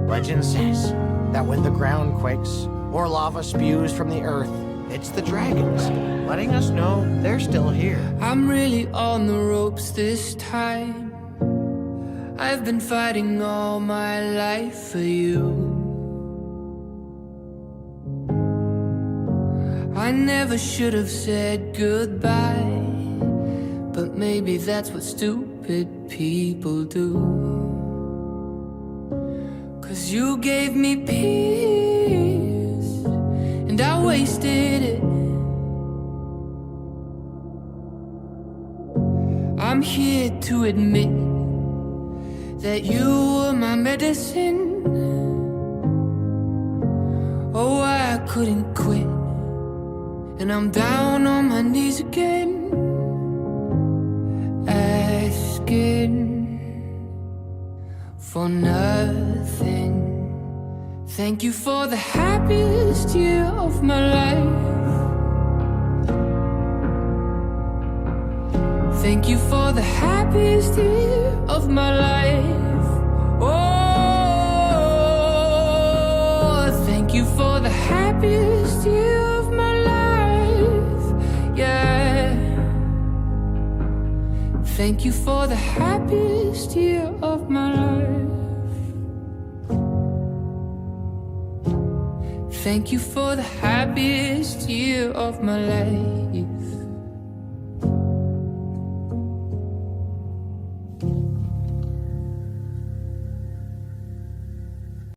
Legend says that when the ground quakes or lava spews from the earth, it's the dragons, letting us know they're still here. I'm really on the ropes this time. I've been fighting all my life for you. I never should have said goodbye, but maybe that's what stupid people do. 'Cause you gave me peace, and I wasted it. I'm here to admit that you were my medicine. Oh, I couldn't quit, and I'm down on my knees again, asking for nothing. Thank you for the happiest year of my life. Thank you for the happiest year of my life. Oh, thank you for the happiest year of my life. Yeah. Thank you for the happiest year of my life. Thank you for the happiest year of my life.